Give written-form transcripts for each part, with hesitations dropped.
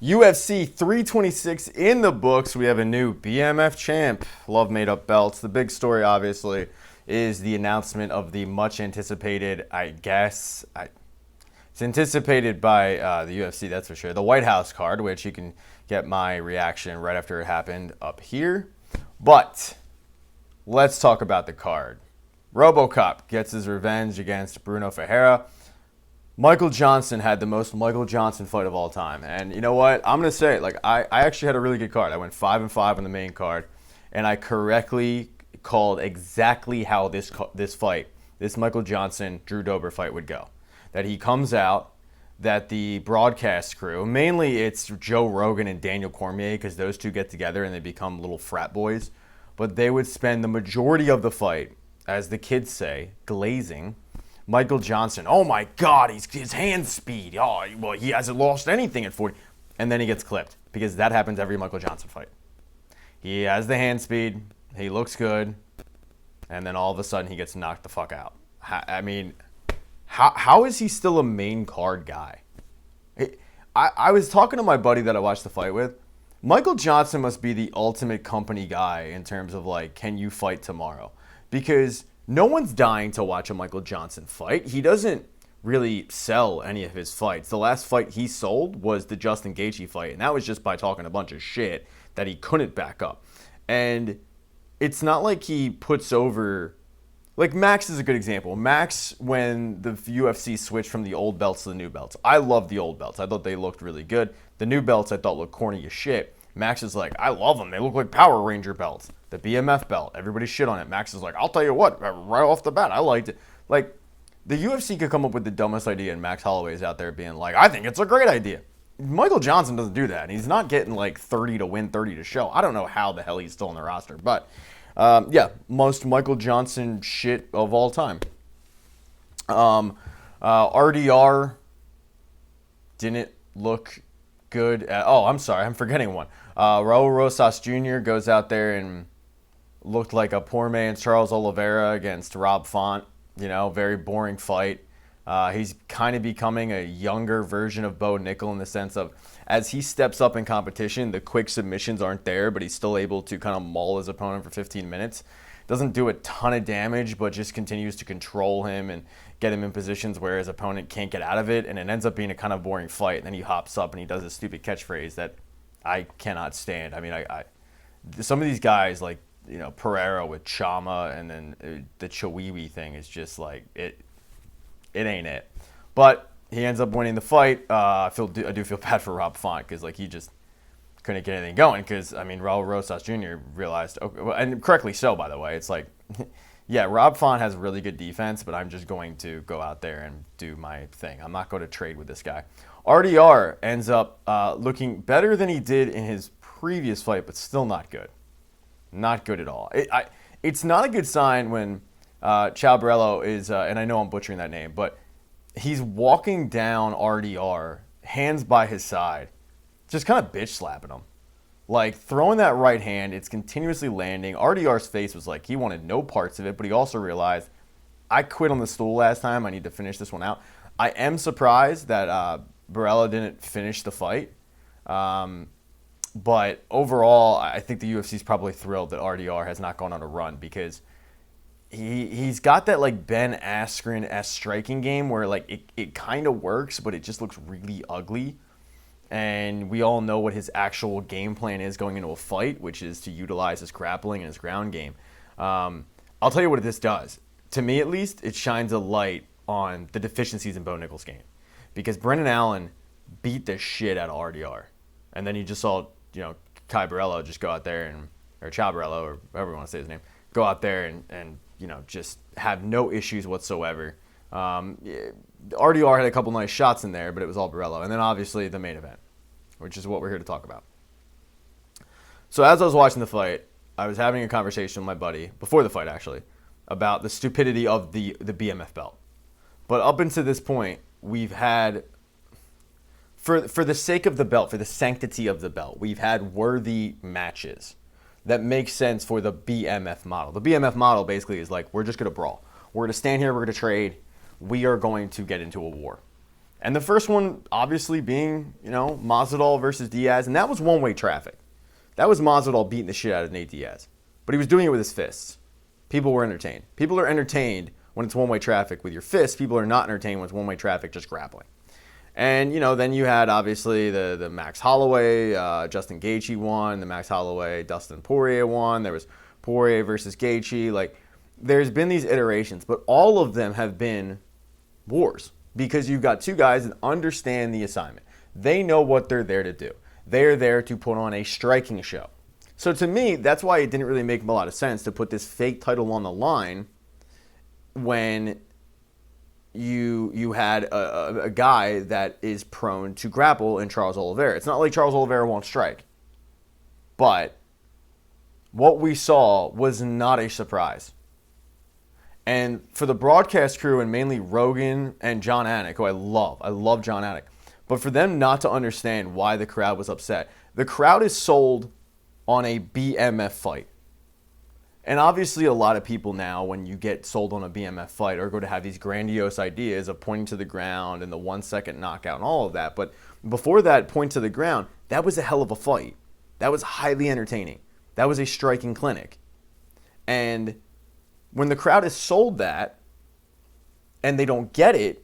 UFC 326 in the books. We have a new BMF champ. Love made up belts. The big story, obviously, is the announcement of the much anticipated, it's anticipated by the UFC, that's for sure. The White House card, which you can get my reaction right after it happened up here. But let's talk about the card. RoboCop gets his revenge against Bruno Ferreira. Michael Johnson had the most Michael Johnson fight of all time. And you know what? I'm going to say it. I actually had a really good card. I went 5-5 on the main card, and I correctly called exactly how this Michael Johnson, Drew Dober fight would go. That he comes out, that the broadcast crew, mainly it's Joe Rogan and Daniel Cormier, because those two get together and they become little frat boys, but they would spend the majority of the fight, as the kids say, glazing Michael Johnson. Oh my God, his hand speed. Oh, well, he hasn't lost anything at 40. And then he gets clipped because that happens every Michael Johnson fight. He has the hand speed. He looks good. And then all of a sudden he gets knocked the fuck out. I mean, how is he still a main card guy? I was talking to my buddy that I watched the fight with. Michael Johnson must be the ultimate company guy in terms of like, can you fight tomorrow? Because no one's dying to watch a Michael Johnson fight. He doesn't really sell any of his fights. The last fight he sold was the Justin Gaethje fight, and that was just by talking a bunch of shit that he couldn't back up. And it's not like he puts over... Like, Max is a good example. Max, when the UFC switched from the old belts to the new belts, I love the old belts. I thought they looked really good. The new belts I thought looked corny as shit. Max is like, I love them. They look like Power Ranger belts. The BMF belt, everybody shit on it. Max is like, I'll tell you what, right off the bat, I liked it. Like, the UFC could come up with the dumbest idea, and Max Holloway is out there being like, I think it's a great idea. Michael Johnson doesn't do that, and he's not getting like 30 to win, 30 to show. I don't know how the hell he's still on the roster, but yeah, most Michael Johnson shit of all time. RDR didn't look good. I'm sorry, I'm forgetting one. Raul Rosas Jr. goes out there and looked like a poor man's Charles Oliveira against Rob Font. You know, very boring fight. He's kind of becoming a younger version of Bo Nickel in the sense of, as he steps up in competition, the quick submissions aren't there, but he's still able to kind of maul his opponent for 15 minutes. Doesn't do a ton of damage, but just continues to control him and get him in positions where his opponent can't get out of it, and it ends up being a kind of boring fight. And then he hops up and he does this stupid catchphrase that I cannot stand. I mean, some of these guys, like, you know, Pereira with Chama, and then the Chihuahua thing is just like, it ain't it. But he ends up winning the fight. I do feel bad for Rob Font because, like, he just couldn't get anything going because, I mean, Raul Rosas Jr. realized, okay, and correctly so, by the way, it's like, yeah, Rob Font has really good defense, but I'm just going to go out there and do my thing. I'm not going to trade with this guy. RDR ends up looking better than he did in his previous fight, but still not good. Not good at all. It's not a good sign when Ciabarello is, and I know I'm butchering that name, but he's walking down RDR, hands by his side, just kind of bitch slapping him. Like, throwing that right hand, it's continuously landing. RDR's face was like, he wanted no parts of it, but he also realized, I quit on the stool last time. I need to finish this one out. I am surprised that Barella didn't finish the fight. But overall, I think the UFC is probably thrilled that RDR has not gone on a run because he's got that, like, Ben Askren-esque striking game where, like, it kind of works, but it just looks really ugly. And we all know what his actual game plan is going into a fight, which is to utilize his grappling and his ground game. I'll tell you what this does. To me, at least, it shines a light on the deficiencies in Bo Nickel's game. Because Brendan Allen beat the shit out of RDR. And then you just saw, you know, Kai Barello just go out there or Ciabarello, or however you want to say his name, go out there and you know, just have no issues whatsoever. RDR had a couple nice shots in there, but it was all Barello. And then obviously the main event, which is what we're here to talk about. So as I was watching the fight, I was having a conversation with my buddy, before the fight actually, about the stupidity of the BMF belt. But up until this point, we've had, for the sake of the belt, for the sanctity of the belt, we've had worthy matches that make sense for the BMF model. The BMF model basically is like, we're just going to brawl. We're going to stand here, we're going to trade, we are going to get into a war. And the first one, obviously, being, Masvidal versus Diaz. And that was one-way traffic. That was Masvidal beating the shit out of Nate Diaz. But he was doing it with his fists. People were entertained. People are entertained when it's one-way traffic with your fists. People are not entertained when it's one-way traffic just grappling. And, then you had, obviously, the Max Holloway, Justin Gaethje won. The Max Holloway, Dustin Poirier won. There was Poirier versus Gaethje. Like, there's been these iterations, but all of them have been wars. Because you've got two guys that understand the assignment. They know what they're there to do. They're there to put on a striking show. So to me, that's why it didn't really make a lot of sense to put this fake title on the line when you had a guy that is prone to grapple in Charles Oliveira. It's not like Charles Oliveira won't strike. But what we saw was not a surprise. And for the broadcast crew, and mainly Rogan and John Anik, who I love John Anik, but for them not to understand why the crowd was upset. The crowd is sold on a BMF fight. And obviously a lot of people now, when you get sold on a BMF fight, are going to have these grandiose ideas of pointing to the ground and the 1-second knockout and all of that. But before that point to the ground, that was a hell of a fight. That was highly entertaining. That was a striking clinic. And when the crowd is sold that and they don't get it,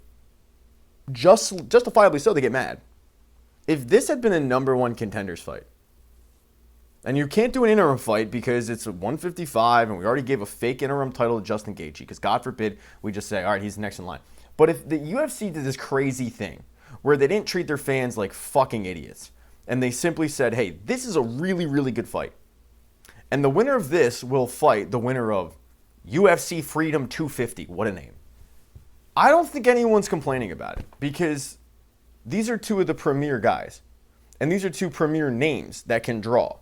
justifiably so, they get mad. If this had been a number one contenders fight, and you can't do an interim fight because it's 155 and we already gave a fake interim title to Justin Gaethje, because God forbid we just say, all right, he's the next in line. But if the UFC did this crazy thing where they didn't treat their fans like fucking idiots, and they simply said, hey, this is a really, really good fight, and the winner of this will fight the winner of UFC Freedom 250. What a name. I don't think anyone's complaining about it, because these are two of the premier guys. And these are two premier names that can draw.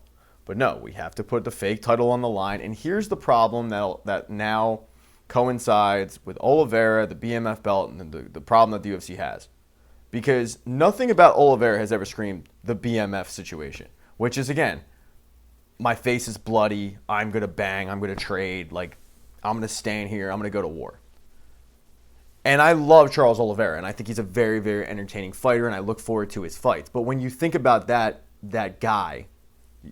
But no, we have to put the fake title on the line. And here's the problem that now coincides with Oliveira, the BMF belt, and the problem that the UFC has. Because nothing about Oliveira has ever screamed the BMF situation. Which is, again, my face is bloody, I'm going to bang, I'm going to trade, like, I'm going to stand here, I'm going to go to war. And I love Charles Oliveira, and I think he's a very, very entertaining fighter, and I look forward to his fights. But when you think about that guy,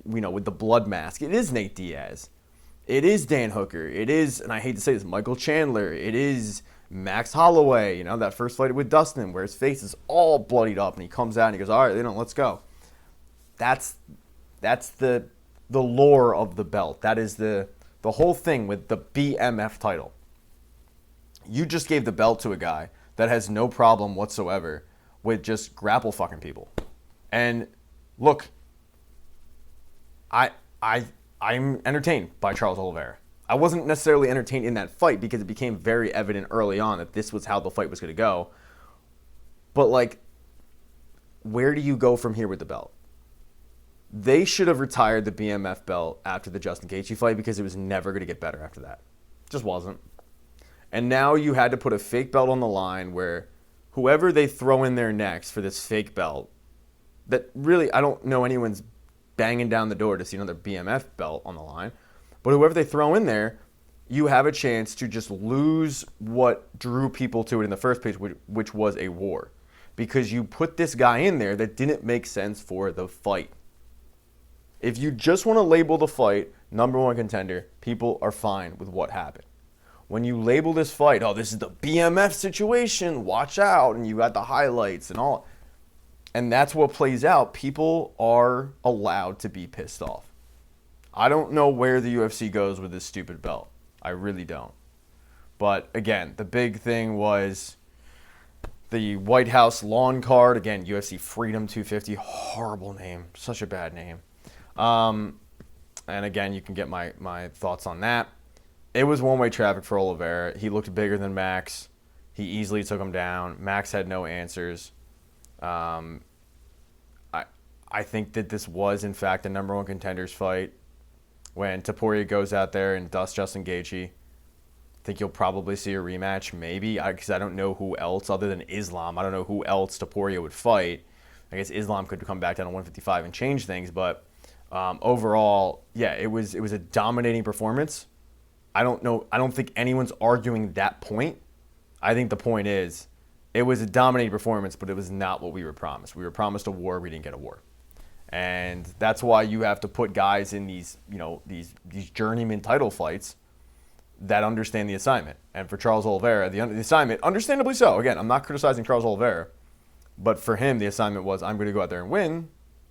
with the blood mask, it is Nate Diaz. It is Dan Hooker. It is, and I hate to say this, Michael Chandler. It is Max Holloway, that first fight with Dustin, where his face is all bloodied up, and he comes out and he goes, all right, let's go. That's the lore of the belt. That is the whole thing with the BMF title. You just gave the belt to a guy that has no problem whatsoever with just grapple fucking people. And look, I'm entertained by Charles Oliveira. I wasn't necessarily entertained in that fight because it became very evident early on that this was how the fight was going to go. But, where do you go from here with the belt? They should have retired the BMF belt after the Justin Gaethje fight because it was never going to get better after that. It just wasn't. And now you had to put a fake belt on the line where whoever they throw in there next for this fake belt, that really, I don't know anyone's banging down the door to see another BMF belt on the line, but whoever they throw in there, you have a chance to just lose what drew people to it in the first place, which was a war. Because you put this guy in there that didn't make sense for the fight. If you just want to label the fight number one contender, people are fine with what happened. When you label this fight, oh, this is the BMF situation, watch out, and you got the highlights and all, and that's what plays out, people are allowed to be pissed off. I don't know where the UFC goes with this stupid belt. I really don't. But again, the big thing was the White House lawn card. Again, UFC Freedom 250. Horrible name. Such a bad name. And again, you can get my thoughts on that. It was one-way traffic for Oliveira. He looked bigger than Max. He easily took him down. Max had no answers. I think that this was, in fact, a number one contenders fight. When Topuria goes out there and dusts Justin Gaethje, I think you'll probably see a rematch, maybe, because I don't know who else other than Islam. I don't know who else Topuria would fight. I guess Islam could come back down to 155 and change things, but overall, yeah, it was a dominating performance. I don't think anyone's arguing that point. I think the point is it was a dominating performance, but it was not what we were promised. We were promised a war. We didn't get a war. And that's why you have to put guys in these, these journeyman title fights that understand the assignment. And for Charles Oliveira, the assignment, understandably so. Again, I'm not criticizing Charles Oliveira, but for him, the assignment was, I'm going to go out there and win,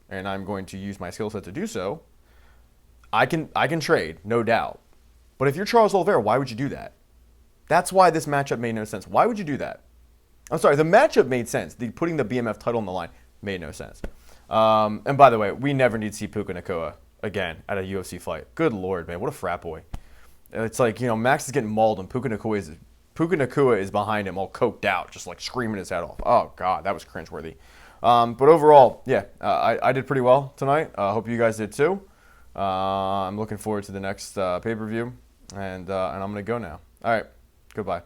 and I'm going to use my skill set to do so. I can trade, no doubt. But if you're Charles Oliveira, why would you do that? That's why this matchup made no sense. Why would you do that? I'm sorry, the matchup made sense. Putting the BMF title on the line made no sense. And by the way, we never need to see Puka Nakua again at a UFC fight. Good Lord, man. What a frat boy. It's like, Max is getting mauled and Puka Nakua is behind him all coked out, just like screaming his head off. Oh, God, that was cringeworthy. But overall, yeah, I did pretty well tonight. I hope you guys did too. I'm looking forward to the next pay-per-view, and I'm going to go now. All right, goodbye.